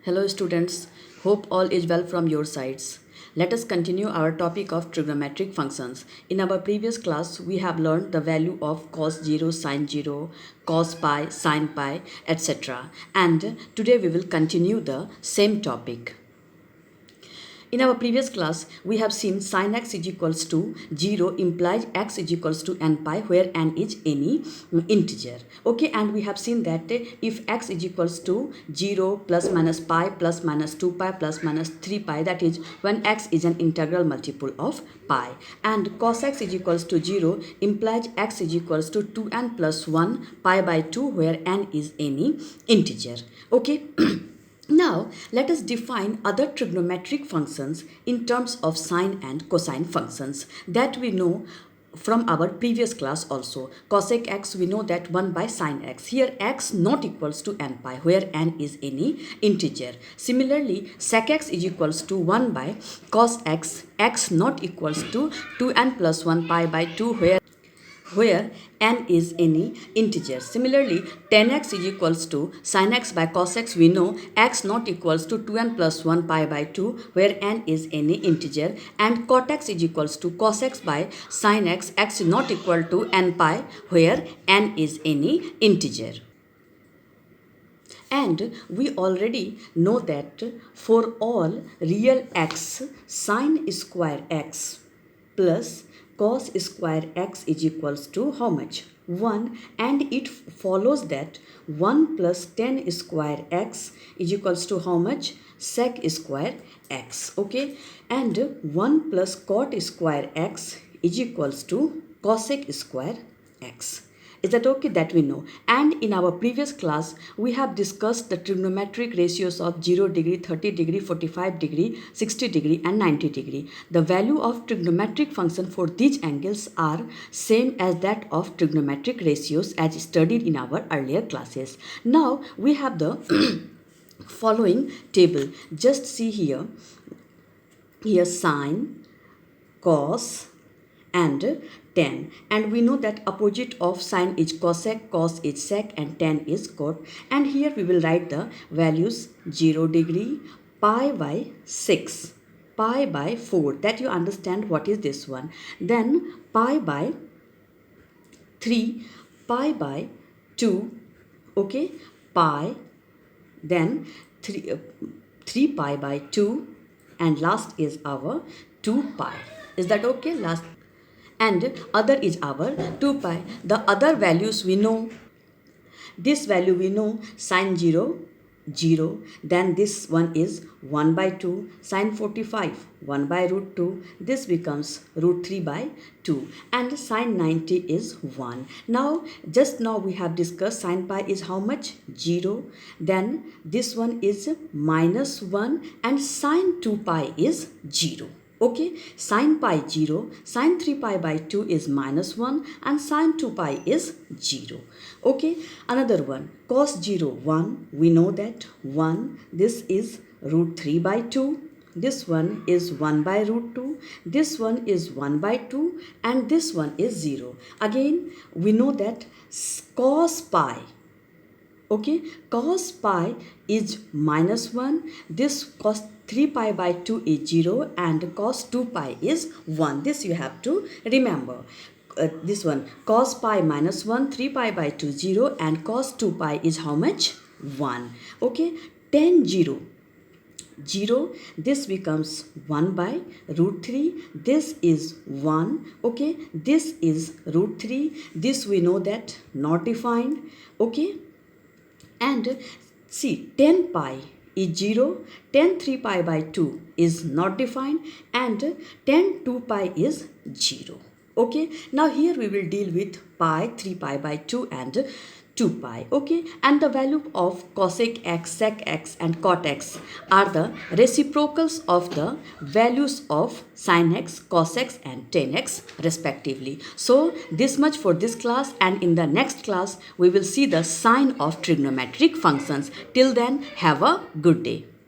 Hello students, hope all is well from your sides. Let us continue our topic of trigonometric functions. In our previous class, we have learned the value of cos 0, sin 0, cos pi, sin pi, etc. And today we will continue the same topic. In our previous class, we have seen sin x is equals to 0 implies x is equals to n pi where n is any integer. Okay, and we have seen that if x is equals to 0 plus minus pi plus minus 2 pi plus minus 3 pi, that is when x is an integral multiple of pi. And cos x is equals to 0 implies x is equals to 2n plus 1 pi by 2 where n is any integer. Okay. Now, let us define other trigonometric functions in terms of sine and cosine functions that we know from our previous class also. Cosec x, we know that 1 by sine x. Here x not equals to n pi where n is any integer. Similarly, sec x is equals to 1 by cos x, x not equals to 2n plus 1 pi by 2 where n is any integer. Similarly, tan x is equals to sin x by cos x. We know x not equals to 2n plus 1 pi by 2 where n is any integer, and cot x is equals to cos x by sin x, x is not equal to n pi where n is any integer. And we already know that for all real x, sin square x plus cos square x is equals to how much? 1, and it follows that 1 plus tan square x is equals to how much? Sec square x. Okay, and 1 plus cot square x is equals to cosec square x. Is that okay? That we know. And in our previous class, we have discussed the trigonometric ratios of 0 degree, 30 degree, 45 degree, 60 degree and 90 degree. The value of trigonometric function for these angles are same as that of trigonometric ratios as studied in our earlier classes. Now, we have the following table. Just see here. Here sine, cos and tan, and we know that opposite of sine is cosec, cos is sec and tan is cot. And here we will write the values 0 degree, pi by 6, pi by 4, that you understand what is this one. Then pi by 3, pi by 2, okay, pi, then 3 pi by 2, and last is our 2 pi. Is that okay? Last and other is our 2 pi. The other values we know. This value we know, sine 0, 0. Then this one is 1 by 2. Sine 45, 1 by root 2. This becomes root 3 by 2. And sine 90 is 1. Now, just now we have discussed sine pi is how much? 0. Then this one is minus 1 and sine 2 pi is 0. Okay, sine pi 0, sine 3 pi by 2 is minus 1 and sine 2 pi is 0. Okay, another one, cos 0, 1, we know that 1, this is root 3 by 2, this one is 1 by root 2, this one is 1 by 2 and this one is 0. Again, we know that cos pi, okay, cos pi is minus 1, this cos 3 pi by 2 is 0 and cos 2 pi is 1. This you have to remember. This one, cos pi minus 1, 3 pi by 2, 0 and cos 2 pi is how much? 1. Okay, tan 0, 0, this becomes 1 by root 3, this is 1, okay, this is root 3, this we know that not defined, okay, and see tan pi is 0, tan 3 pi by 2 is not defined and tan 2 pi is 0. Okay, now here we will deal with pi, 3 pi by 2 and 2 pi. Okay, and the value of cosec x, sec x and cot x are the reciprocals of the values of sin x, cos x and tan x respectively. So this much for this class, and in the next class we will see the sign of trigonometric functions. Till then, have a good day.